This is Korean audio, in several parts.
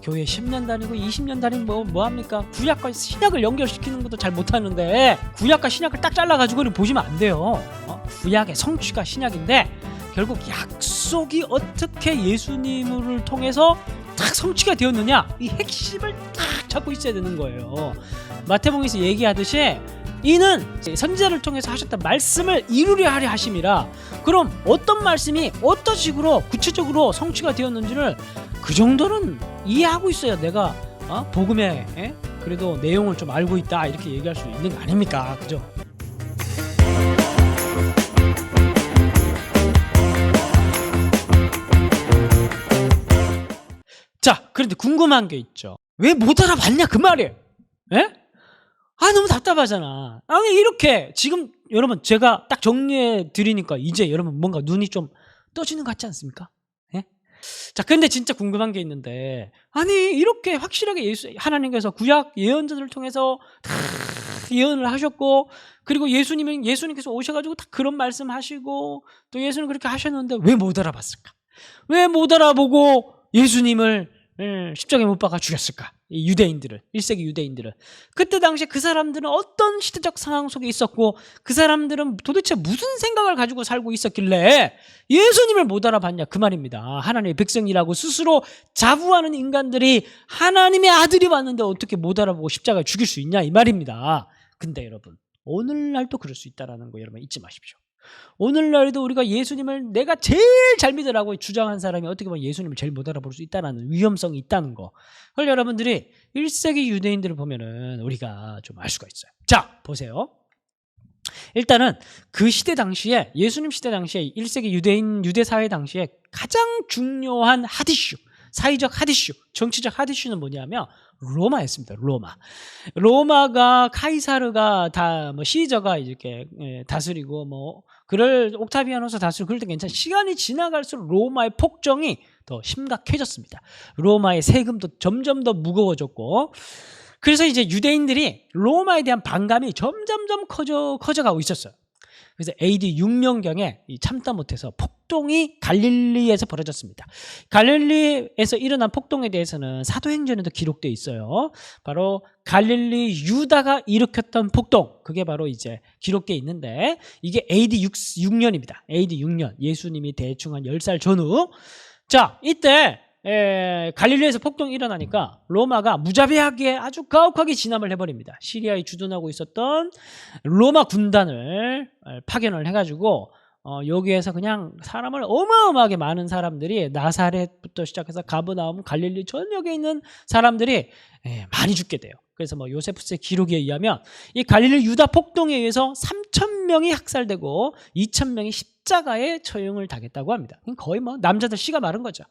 교회 10년 다니고 20년 다니고 뭐 합니까? 구약과 신약을 연결시키는 것도 잘 못하는데 구약과 신약을 딱 잘라가지고 보시면 안 돼요. 구약의 성취가 신약인데 결국 약속이 어떻게 예수님을 통해서 딱 성취가 되었느냐, 이 핵심을 딱 잡고 있어야 되는 거예요. 마태복음에서 얘기하듯이 이는 선지자를 통해서 하셨던 말씀을 이루려 하려 하심이라. 그럼 어떤 말씀이 어떤 식으로 구체적으로 성취가 되었는지를 그 정도는 이해하고 있어야 내가 복음의 그래도 내용을 좀 알고 있다 이렇게 얘기할 수 있는 거 아닙니까? 그죠? 자, 그런데 궁금한 게 있죠. 왜 못 알아봤냐 그 말이에요. 예? 너무 답답하잖아. 아니 이렇게 지금 여러분 제가 딱 정리해 드리니까 이제 여러분 뭔가 눈이 좀 떠지는 것 같지 않습니까? 예? 자, 근데 진짜 궁금한 게 있는데, 아니 이렇게 확실하게 하나님께서 구약 예언자들을 통해서 다 예언을 하셨고, 그리고 예수님께서 오셔가지고 다 그런 말씀하시고 또 예수님 그렇게 하셨는데 왜 못 알아봤을까? 왜 못 알아보고 예수님을 십자가에 못 박아 죽였을까? 이 유대인들을, 1세기 유대인들을. 그때 당시에 그 사람들은 어떤 시대적 상황 속에 있었고, 그 사람들은 도대체 무슨 생각을 가지고 살고 있었길래 예수님을 못 알아봤냐 그 말입니다. 하나님의 백성이라고 스스로 자부하는 인간들이 하나님의 아들이 왔는데 어떻게 못 알아보고 십자가에 죽일 수 있냐 이 말입니다. 근데 여러분, 오늘날도 그럴 수 있다는 거 여러분 잊지 마십시오. 오늘날에도 우리가 예수님을 내가 제일 잘 믿으라고 주장한 사람이 어떻게 보면 예수님을 제일 못 알아볼 수 있다는 위험성이 있다는 거. 그걸 여러분들이 1세기 유대인들을 보면은 우리가 좀 알 수가 있어요. 자, 보세요. 일단은 그 시대 당시에, 예수님 시대 당시에 1세기 유대 사회 당시에 가장 중요한 핫이슈, 사회적 핫이슈, 정치적 핫이슈는 뭐냐면 로마였습니다. 로마가 카이사르가 시저가 이렇게 다스리고 그럴 옥타비아누스 다스리고 그럴 때 괜찮아. 시간이 지나갈수록 로마의 폭정이 더 심각해졌습니다. 로마의 세금도 점점 더 무거워졌고, 그래서 이제 유대인들이 로마에 대한 반감이 점점점 커져가고 있었어요. 그래서 AD 6년경에 참다 못해서 폭동이 갈릴리에서 벌어졌습니다. 갈릴리에서 일어난 폭동에 대해서는 사도행전에도 기록되어 있어요. 바로 갈릴리 유다가 일으켰던 폭동, 그게 바로 이제 기록되어 있는데, 이게 AD 6년입니다. AD 6년, 예수님이 대충 한 10살 전후. 자, 이때 갈릴리에서 폭동이 일어나니까 로마가 무자비하게 아주 가혹하게 진압을 해버립니다. 시리아에 주둔하고 있었던 로마 군단을 파견을 해가지고 여기에서 그냥 사람을 어마어마하게 많은 사람들이, 나사렛부터 시작해서 가버나움, 갈릴리 전역에 있는 사람들이 많이 죽게 돼요. 그래서 요세푸스의 기록에 의하면 이 갈릴리 유다 폭동에 의해서 3,000명이 학살되고 2,000명이 십자가에 처형을 당했다고 합니다. 거의 남자들 씨가 마른 거죠.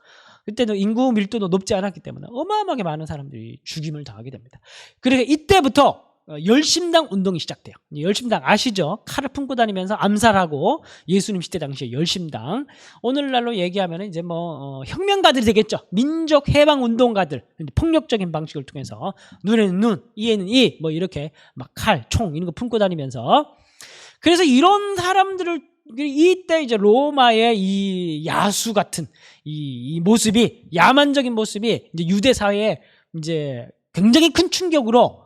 그때는 인구 밀도도 높지 않았기 때문에 어마어마하게 많은 사람들이 죽임을 당하게 됩니다. 그러니까 이때부터 열심당 운동이 시작돼요. 열심당 아시죠? 칼을 품고 다니면서 암살하고, 예수님 시대 당시에 열심당. 오늘날로 얘기하면 이제 혁명가들이 되겠죠. 민족 해방 운동가들. 폭력적인 방식을 통해서 눈에는 눈, 이에는 이, 이렇게 칼, 총 이런 거 품고 다니면서. 그래서 이런 사람들을 이때 이제 로마의 이 야수 같은 이 모습이, 야만적인 모습이 이제 유대 사회에 이제 굉장히 큰 충격으로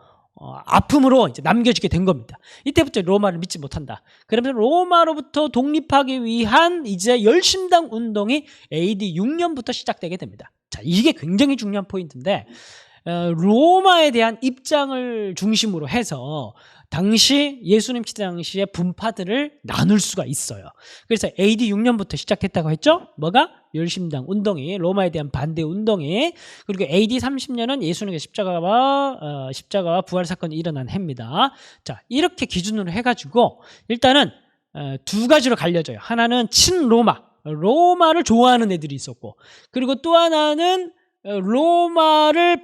아픔으로 이제 남겨지게 된 겁니다. 이때부터 로마를 믿지 못한다. 그러면서 로마로부터 독립하기 위한 이제 열심당 운동이 AD 6년부터 시작되게 됩니다. 자, 이게 굉장히 중요한 포인트인데, 로마에 대한 입장을 중심으로 해서 당시 예수님 시대 당시의 분파들을 나눌 수가 있어요. 그래서 AD 6년부터 시작했다고 했죠? 뭐가? 열심당 운동이, 로마에 대한 반대 운동이. 그리고 AD 30년은 예수님의 십자가와 부활 사건이 일어난 해입니다. 자, 이렇게 기준으로 해가지고 일단은 두 가지로 갈려져요. 하나는 로마를 좋아하는 애들이 있었고, 그리고 또 하나는 로마를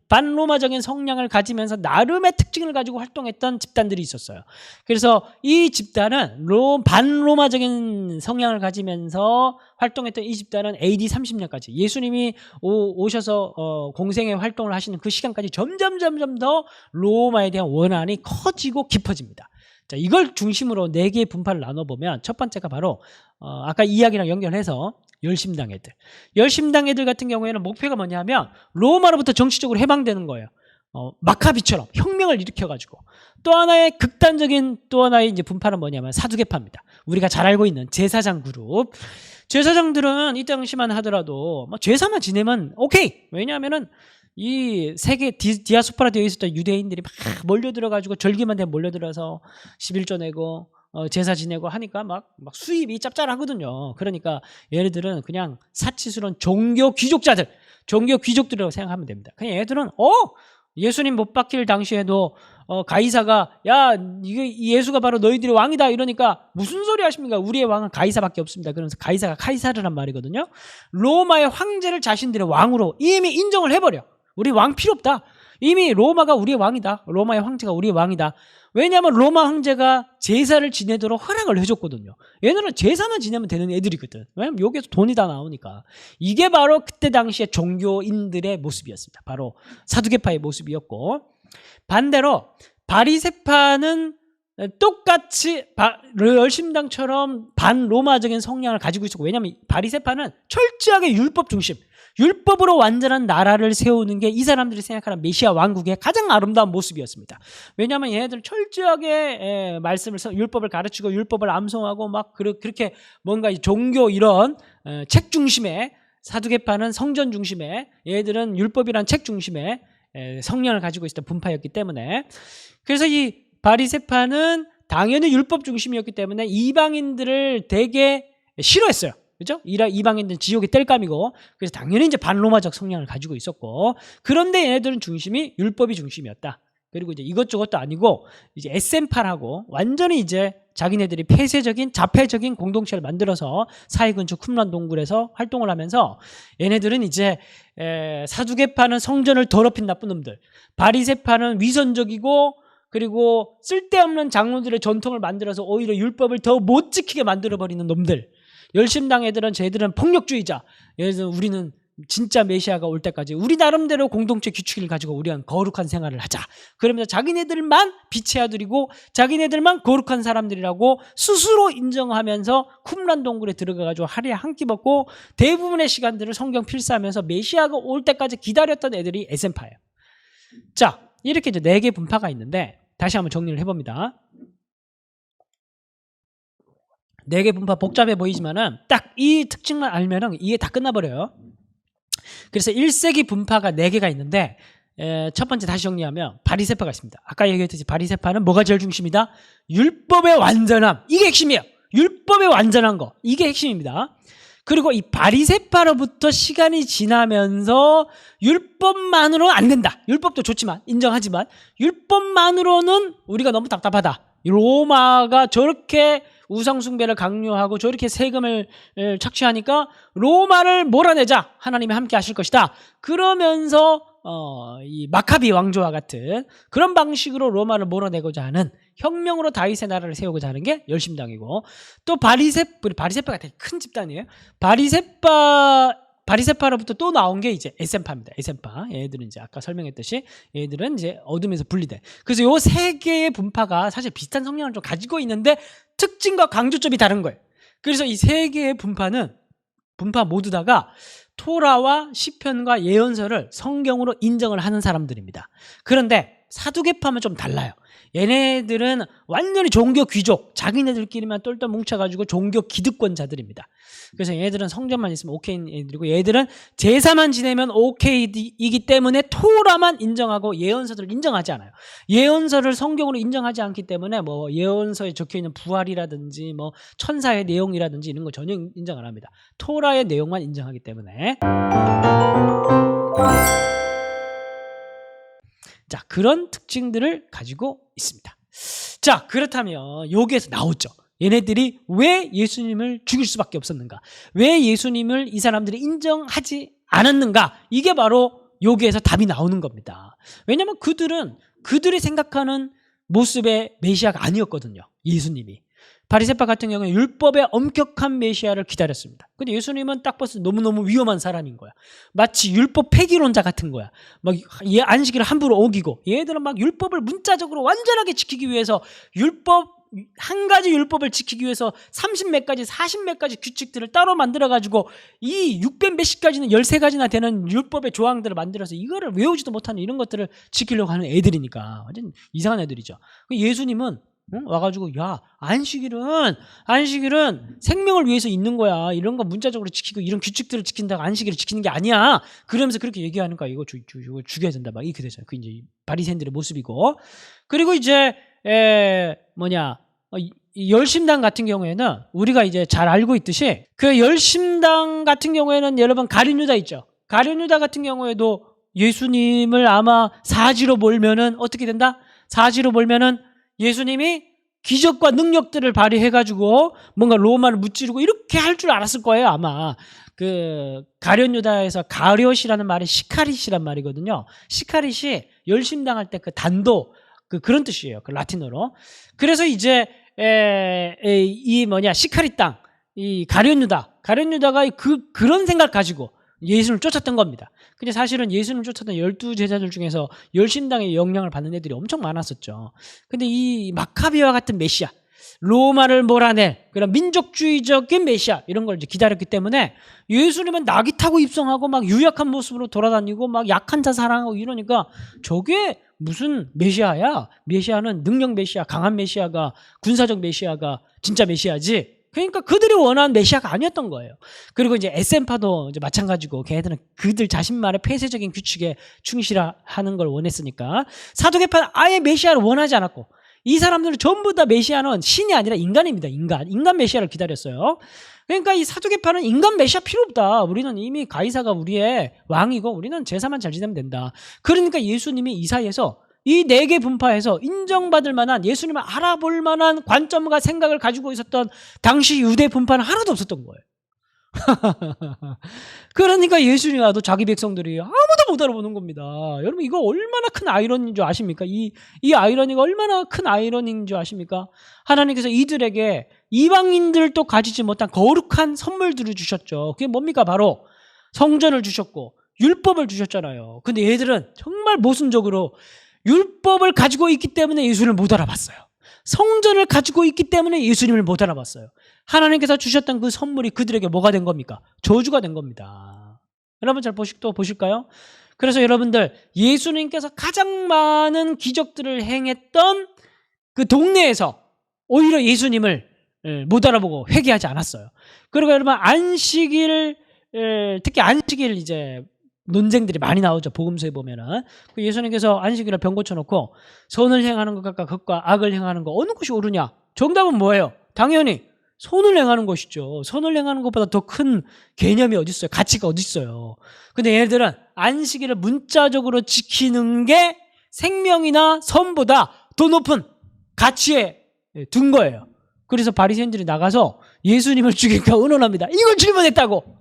반로마적인 성향을 가지면서 나름의 특징을 가지고 활동했던 집단들이 있었어요. 그래서 이 집단은 반로마적인 성향을 가지면서 활동했던 이 집단은 AD 30년까지, 예수님이 오셔서 공생의 활동을 하시는 그 시간까지 점점 더 로마에 대한 원한이 커지고 깊어집니다. 자, 이걸 중심으로 4개의 분파를 나눠보면 첫 번째가 바로 아까 이야기랑 연결해서 열심당 애들. 열심당 애들 같은 경우에는 목표가 뭐냐면 로마로부터 정치적으로 해방되는 거예요. 마카비처럼 혁명을 일으켜가지고. 또 하나의 극단적인 또 하나의 이제 분파는 뭐냐면 사두개파입니다. 우리가 잘 알고 있는 제사장 그룹. 제사장들은 이 당시만 하더라도 뭐 제사만 지내면 오케이. 왜냐하면은 이 세계 디아스포라 되어 있었던 유대인들이 막 몰려들어가지고 절기만 되면 몰려들어서 11조 내고 제사 지내고 하니까 막 수입이 짭짤하거든요. 그러니까 얘네들은 그냥 사치스러운 종교 귀족들이라고 생각하면 됩니다. 그냥 얘들은 예수님 못 박힐 당시에도 가이사가 야 이게 예수가 바로 너희들의 왕이다 이러니까 무슨 소리 하십니까? 우리의 왕은 가이사밖에 없습니다. 그러면서 가이사가 카이사르란 말이거든요. 로마의 황제를 자신들의 왕으로 이미 인정을 해버려. 우리 왕 필요 없다. 이미 로마가 우리의 왕이다. 로마의 황제가 우리의 왕이다. 왜냐하면 로마 황제가 제사를 지내도록 허락을 해줬거든요. 얘네는 제사만 지내면 되는 애들이거든. 왜냐면 여기에서 돈이 다 나오니까. 이게 바로 그때 당시에 종교인들의 모습이었습니다. 바로 사두개파의 모습이었고, 반대로 바리새파는 똑같이 열심당처럼 반로마적인 성향을 가지고 있었고, 왜냐하면 바리새파는 철저하게 율법 중심, 율법으로 완전한 나라를 세우는 게 이 사람들이 생각하는 메시아 왕국의 가장 아름다운 모습이었습니다. 왜냐하면 얘네들 철저하게 율법을 가르치고 율법을 암송하고 막 그렇게 뭔가 종교 이런 책 중심의, 사두개파는 성전 중심의, 얘네들은 율법이란 책 중심의 성향을 가지고 있었던 분파였기 때문에, 그래서 이 바리새파는 당연히 율법 중심이었기 때문에 이방인들을 되게 싫어했어요. 그죠? 이방인들은 지옥의 땔감이고, 그래서 당연히 이제 반로마적 성향을 가지고 있었고, 그런데 얘네들은 중심이 율법이 중심이었다. 그리고 이제 이것저것도 아니고 이제 SM파라고 완전히 이제 자기네들이 폐쇄적인 자폐적인 공동체를 만들어서 사회 근처 쿰란 동굴에서 활동을 하면서, 얘네들은 이제 사두개파는 성전을 더럽힌 나쁜 놈들, 바리새파는 위선적이고 그리고 쓸데없는 장로들의 전통을 만들어서 오히려 율법을 더 못 지키게 만들어버리는 놈들, 열심당 애들은 쟤들은 폭력주의자. 그래서 우리는 진짜 메시아가 올 때까지 우리 나름대로 공동체 규칙을 가지고 우리는 거룩한 생활을 하자. 그러면서 자기네들만 빛의 아들이고 자기네들만 거룩한 사람들이라고 스스로 인정하면서 쿰란 동굴에 들어가가지고 하루에 한 끼 먹고 대부분의 시간들을 성경 필사하면서 메시아가 올 때까지 기다렸던 애들이 에센파예요. 자, 이렇게 이제 4개 분파가 있는데 다시 한번 정리를 해봅니다. 4개 분파 복잡해 보이지만은 딱 이 특징만 알면은 이게 다 끝나버려요. 그래서 1세기 분파가 4개가 있는데, 첫 번째 다시 정리하면 바리새파가 있습니다. 아까 얘기했듯이 바리새파는 뭐가 제일 중심이다? 율법의 완전함. 이게 핵심이에요. 율법의 완전한 거. 이게 핵심입니다. 그리고 이 바리새파로부터 시간이 지나면서 율법만으로는 안 된다. 율법도 좋지만, 인정하지만 율법만으로는 우리가 너무 답답하다. 로마가 저렇게 우상숭배를 강요하고 저렇게 세금을 착취하니까 로마를 몰아내자. 하나님이 함께 하실 것이다. 그러면서 이 마카비 왕조와 같은 그런 방식으로 로마를 몰아내고자 하는, 혁명으로 다윗의 나라를 세우고자 하는 게 열심당이고, 또 바리새파가 되게 큰 집단이에요. 바리새파로부터 또 나온 게 이제 에센파입니다. 에센파. 얘들은 이제 아까 설명했듯이 얘들은 이제 어둠에서 분리돼. 그래서 요 3개의 분파가 사실 비슷한 성향을 좀 가지고 있는데 특징과 강조점이 다른 거예요. 그래서 이 3개의 분파 모두 다가 토라와 시편과 예언서를 성경으로 인정을 하는 사람들입니다. 그런데 사두개파는 좀 달라요. 얘네들은 완전히 종교 귀족, 자기네들끼리만 똘똘 뭉쳐가지고 종교 기득권자들입니다. 그래서 얘네들은 성전만 있으면 오케이인 애들이고, 얘들은 제사만 지내면 오케이이기 때문에 토라만 인정하고 예언서들을 인정하지 않아요. 예언서를 성경으로 인정하지 않기 때문에 뭐 예언서에 적혀있는 부활이라든지 뭐 천사의 내용이라든지 이런 거 전혀 인정 안 합니다. 토라의 내용만 인정하기 때문에. 자, 그런 특징들을 가지고 있습니다. 자, 그렇다면 여기에서 나오죠. 얘네들이 왜 예수님을 죽일 수밖에 없었는가? 왜 예수님을 이 사람들이 인정하지 않았는가? 이게 바로 여기에서 답이 나오는 겁니다. 왜냐하면 그들이 생각하는 모습의 메시아가 아니었거든요. 예수님이. 바리새파 같은 경우는 율법의 엄격한 메시아를 기다렸습니다. 근데 예수님은 딱 봤을 때 너무너무 위험한 사람인 거야. 마치 율법 폐기론자 같은 거야. 막 안식일을 함부로 어기고, 얘들은 막 율법을 문자적으로 완전하게 지키기 위해서 율법 한 가지 율법을 지키기 위해서 30몇 가지 40몇 가지 규칙들을 따로 만들어가지고 이 600 몇십 가지는 13가지나 되는 율법의 조항들을 만들어서 이거를 외우지도 못하는 이런 것들을 지키려고 하는 애들이니까 완전 이상한 애들이죠. 예수님은 와가지고 야 안식일은 생명을 위해서 있는 거야. 이런 거 문자적으로 지키고 이런 규칙들을 지킨다고 안식일을 지키는 게 아니야. 그러면서 그렇게 얘기하는 거야. 이거 죽여야 된다 막 이렇게 되잖아요. 그 이제 바리새인들의 모습이고. 그리고 이제 열심당 같은 경우에는 우리가 이제 잘 알고 있듯이 그 열심당 같은 경우에는 여러분 가룟유다 있죠. 가룟유다 같은 경우에도 예수님을 아마 사지로 몰면은 어떻게 된다? 사지로 몰면은 예수님이 기적과 능력들을 발휘해가지고 뭔가 로마를 무찌르고 이렇게 할 줄 알았을 거예요. 아마 그 가룟유다에서 가룟이라는 말이 시카릿이란 말이거든요. 시카릿이 열심당할 때 그 단도 그런 뜻이에요. 그 라틴어로. 그래서 이제 시카릿 땅, 이 가룟유다가 그런 생각 가지고 예수님을 쫓았던 겁니다. 근데 사실은 예수님을 쫓았던 12제자들 중에서 열심당의 영향을 받는 애들이 엄청 많았었죠. 근데 이 마카비와 같은 메시아, 로마를 몰아낼 그런 민족주의적인 메시아 이런 걸 이제 기다렸기 때문에 예수님은 낙이 타고 입성하고 막 유약한 모습으로 돌아다니고 막 약한 자 사랑하고 이러니까 저게 무슨 메시아야? 메시아는 능력 메시아, 강한 메시아가, 군사적 메시아가 진짜 메시아지. 그러니까 그들이 원하는 메시아가 아니었던 거예요. 그리고 이제 에센파도 이제 마찬가지고 걔네들은 그들 자신만의 폐쇄적인 규칙에 충실하는 걸 원했으니까 사도계파는 아예 메시아를 원하지 않았고 이 사람들은 전부 다 메시아는 신이 아니라 인간입니다. 인간 메시아를 기다렸어요. 그러니까 이 사도계파는 인간 메시아 필요 없다. 우리는 이미 가이사가 우리의 왕이고 우리는 제사만 잘 지내면 된다. 그러니까 예수님이 이 사이에서 이 4개 분파에서 인정받을 만한 예수님을 알아볼 만한 관점과 생각을 가지고 있었던 당시 유대 분파는 하나도 없었던 거예요. 그러니까 예수님이 와도 자기 백성들이 아무도 못 알아보는 겁니다. 여러분 이거 얼마나 큰 아이러니인 줄 아십니까? 이 아이러니가 얼마나 큰 아이러니인 줄 아십니까? 하나님께서 이들에게 이방인들도 가지지 못한 거룩한 선물들을 주셨죠. 그게 뭡니까? 바로 성전을 주셨고 율법을 주셨잖아요. 근데 얘들은 정말 모순적으로 율법을 가지고 있기 때문에 예수님을 못 알아봤어요. 성전을 가지고 있기 때문에 예수님을 못 알아봤어요. 하나님께서 주셨던 그 선물이 그들에게 뭐가 된 겁니까? 저주가 된 겁니다. 여러분 잘 보실까요? 그래서 여러분들 예수님께서 가장 많은 기적들을 행했던 그 동네에서 오히려 예수님을 못 알아보고 회개하지 않았어요. 그리고 여러분 안식일 특히 안식일 이제 논쟁들이 많이 나오죠. 복음서에 보면은 예수님께서 안식일에 병 고쳐놓고 선을 행하는 것과 악을 행하는 것 어느 것이 옳으냐? 정답은 뭐예요? 당연히 선을 행하는 것이죠. 선을 행하는 것보다 더 큰 개념이 어디 있어요? 가치가 어디 있어요? 근데 얘네들은 안식일을 문자적으로 지키는 게 생명이나 선보다 더 높은 가치에 둔 거예요. 그래서 바리새인들이 나가서 예수님을 죽이니까 의논합니다. 이걸 질문했다고.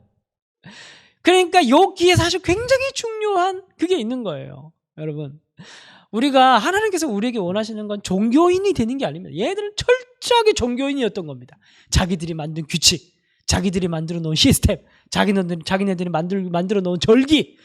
그러니까 여기에 사실 굉장히 중요한 그게 있는 거예요. 여러분 우리가 하나님께서 우리에게 원하시는 건 종교인이 되는 게 아닙니다. 얘들은 철저하게 종교인이었던 겁니다. 자기들이 만든 규칙, 자기들이 만들어 놓은 시스템, 자기네들이 만들어 놓은 절기,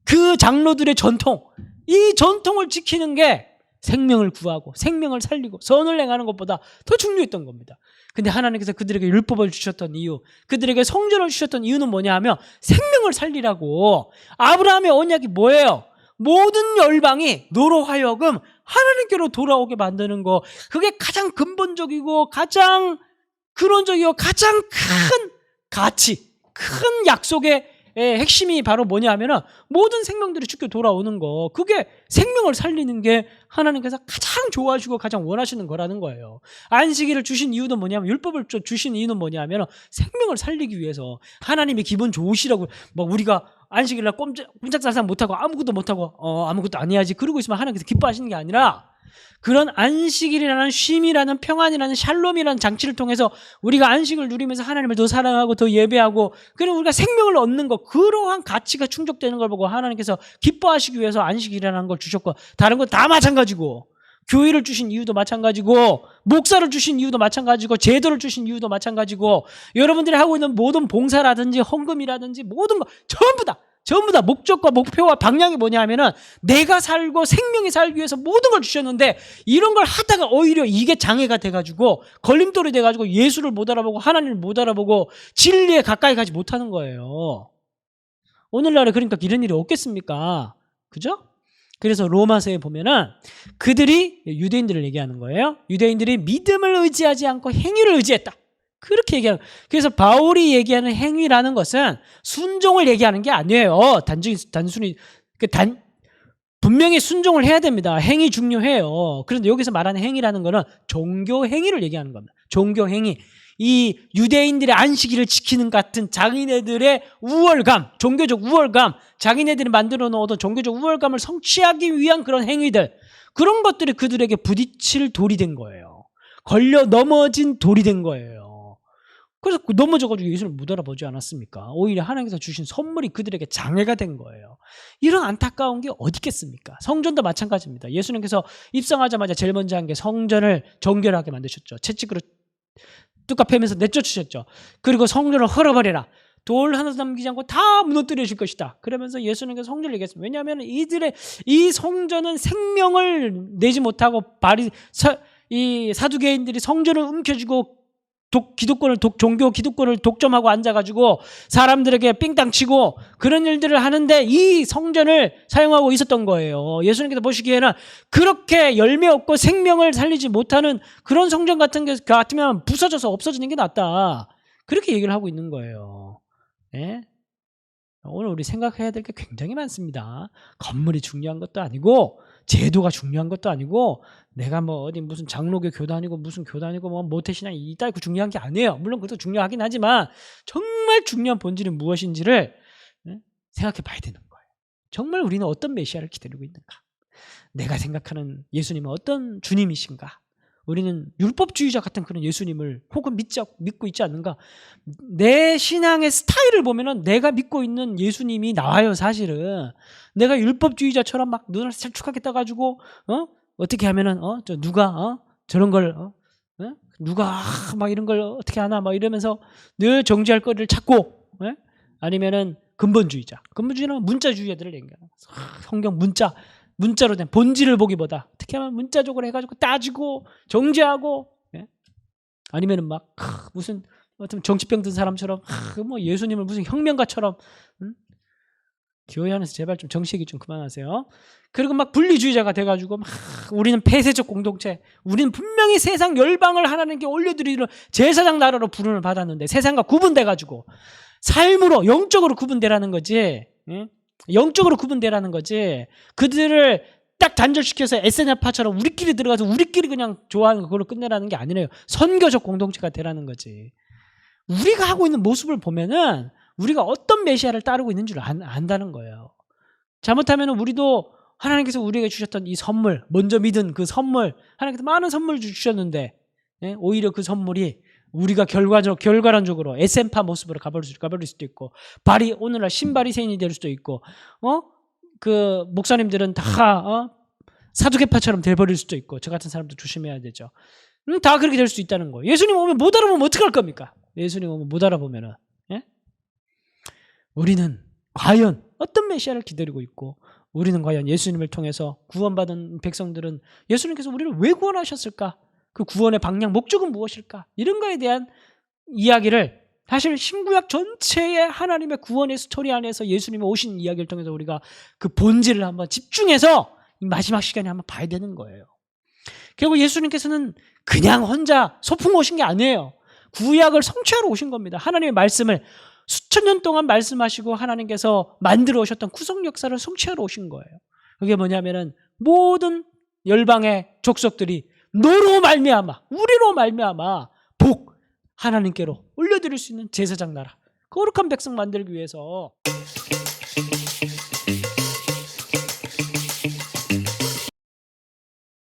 그 장로들의 전통, 이 전통을 지키는 게 생명을 구하고 생명을 살리고 선을 행하는 것보다 더 중요했던 겁니다. 근데 하나님께서 그들에게 율법을 주셨던 이유, 그들에게 성전을 주셨던 이유는 뭐냐 하면 생명을 살리라고. 아브라함의 언약이 뭐예요? 모든 열방이 너로 하여금 하나님께로 돌아오게 만드는 거. 그게 가장 근본적이고 가장 근원적이고 가장 큰 가치, 큰 약속의 핵심이 바로 뭐냐 하면은 모든 생명들이 죽게 돌아오는 거. 그게 생명을 살리는 게 하나님께서 가장 좋아하시고 가장 원하시는 거라는 거예요. 안식일을 주신 이유는 뭐냐면 율법을 주신 이유는 뭐냐 하면 생명을 살리기 위해서. 하나님이 기분 좋으시라고 막 우리가 안식일날 꼼짝달싹 못하고 아무것도 못하고 아무것도 안 해야지 그러고 있으면 하나님께서 기뻐하시는 게 아니라 그런 안식일이라는 쉼이라는 평안이라는 샬롬이라는 장치를 통해서 우리가 안식을 누리면서 하나님을 더 사랑하고 더 예배하고 그리고 우리가 생명을 얻는 것, 그러한 가치가 충족되는 걸 보고 하나님께서 기뻐하시기 위해서 안식일이라는 걸 주셨고, 다른 건 다 마찬가지고, 교회를 주신 이유도 마찬가지고, 목사를 주신 이유도 마찬가지고, 제도를 주신 이유도 마찬가지고, 여러분들이 하고 있는 모든 봉사라든지 헌금이라든지 모든 거 전부 다 전부 다 목적과 목표와 방향이 뭐냐 하면은 내가 살고 생명이 살기 위해서 모든 걸 주셨는데 이런 걸 하다가 오히려 이게 장애가 돼가지고 걸림돌이 돼가지고 예수를 못 알아보고 하나님을 못 알아보고 진리에 가까이 가지 못하는 거예요. 오늘날에 그러니까 이런 일이 없겠습니까? 그죠? 그래서 로마서에 보면은 그들이 유대인들을 얘기하는 거예요. 유대인들이 믿음을 의지하지 않고 행위를 의지했다. 그렇게 얘기하는. 그래서 바울이 얘기하는 행위라는 것은 순종을 얘기하는 게 아니에요. 단순히 분명히 순종을 해야 됩니다. 행위 중요해요. 그런데 여기서 말하는 행위라는 거는 종교 행위를 얘기하는 겁니다. 종교 행위. 이 유대인들의 안식일을 지키는 같은 자기네들의 우월감, 종교적 우월감, 자기네들이 만들어 놓은 종교적 우월감을 성취하기 위한 그런 행위들, 그런 것들이 그들에게 부딪힐 돌이 된 거예요. 걸려 넘어진 돌이 된 거예요. 그래서 넘어져가지고 예수를 못 알아보지 않았습니까? 오히려 하나님께서 주신 선물이 그들에게 장애가 된 거예요. 이런 안타까운 게 어디 있겠습니까? 성전도 마찬가지입니다. 예수님께서 입성하자마자 제일 먼저 한 게 성전을 정결하게 만드셨죠. 채찍으로 뚜까 패면서 내쫓으셨죠. 그리고 성전을 헐어버려라. 돌 하나 남기지 않고 다 무너뜨려 줄 것이다. 그러면서 예수님께서 성전을 얘기했습니다. 왜냐하면 이 성전은 생명을 내지 못하고 이 사두개인들이 성전을 움켜쥐고 종교 기득권을 독점하고 앉아가지고 사람들에게 삥땅 치고 그런 일들을 하는데 이 성전을 사용하고 있었던 거예요. 예수님께서 보시기에는 그렇게 열매 없고 생명을 살리지 못하는 그런 성전 같은 게 같으면 부서져서 없어지는 게 낫다. 그렇게 얘기를 하고 있는 거예요. 네? 오늘 우리 생각해야 될 게 굉장히 많습니다. 건물이 중요한 것도 아니고 제도가 중요한 것도 아니고 내가 뭐 어디 무슨 장로교 교단이고 무슨 교단이고 뭐 모태신앙 이따위고 중요한 게 아니에요. 물론 그것도 중요하긴 하지만 정말 중요한 본질은 무엇인지를 생각해 봐야 되는 거예요. 정말 우리는 어떤 메시아를 기다리고 있는가? 내가 생각하는 예수님은 어떤 주님이신가? 우리는 율법주의자 같은 그런 예수님을 혹은 믿고 있지 않는가? 내 신앙의 스타일을 보면은 내가 믿고 있는 예수님이 나와요, 사실은. 내가 율법주의자처럼 막 눈을 살쭉하게 떠가지고, 어떻게 하면은, 누가, 저런 걸, 누가, 막 이런 걸 어떻게 하나, 막 이러면서 늘 정죄할 거리를 찾고, 아니면은 근본주의자. 근본주의는 문자주의자들을 얘기해요. 성경 문자로 된 본질을 보기보다 어떻게 하면 문자적으로 해가지고 따지고 정죄하고, 아니면은 막 무슨 어떤 정치병 든 사람처럼 뭐 예수님을 무슨 혁명가처럼, 교회 안에서 제발 좀 정치 얘기 좀 그만하세요. 그리고 막 분리주의자가 돼가지고 막 우리는 폐쇄적 공동체, 우리는 분명히 세상 열방을 하나님께 올려드리는 제사장 나라로 부름을 받았는데 세상과 구분돼가지고 삶으로 영적으로 구분되라는 거지. 영적으로 구분되라는 거지. 그들을 딱 단절시켜서 SNF파처럼 우리끼리 들어가서 우리끼리 그냥 좋아하는 그걸로 끝내라는 게 아니래요. 선교적 공동체가 되라는 거지. 우리가 하고 있는 모습을 보면은 우리가 어떤 메시아를 따르고 있는 줄 안다는 거예요. 잘못하면 우리도 하나님께서 우리에게 주셨던 이 선물, 먼저 믿은 그 선물, 하나님께서 많은 선물을 주셨는데 오히려 그 선물이 우리가 결과론적으로 SN파 모습으로 가버릴 수도 있고, 오늘날 신바리새인이 될 수도 있고, 그 목사님들은 다 사두개파처럼 돼버릴 수도 있고, 저 같은 사람도 조심해야 되죠. 다 그렇게 될 수 있다는 거예요. 예수님 오면 못 알아보면 어떡할 겁니까? 예수님 오면 못 알아보면은, 우리는 과연 어떤 메시아를 기다리고 있고, 우리는 과연 예수님을 통해서 구원받은 백성들은 예수님께서 우리를 왜 구원하셨을까? 그 구원의 방향, 목적은 무엇일까? 이런 거에 대한 이야기를 사실 신구약 전체의 하나님의 구원의 스토리 안에서 예수님이 오신 이야기를 통해서 우리가 그 본질을 한번 집중해서 이 마지막 시간에 한번 봐야 되는 거예요. 결국 예수님께서는 그냥 혼자 소풍 오신 게 아니에요. 구약을 성취하러 오신 겁니다. 하나님의 말씀을 수천 년 동안 말씀하시고 하나님께서 만들어 오셨던 구속 역사를 성취하러 오신 거예요. 그게 뭐냐면은 모든 열방의 족속들이 너로 말미암아, 우리로 말미암아 하나님께로 올려드릴 수 있는 제사장 나라, 거룩한 백성 만들기 위해서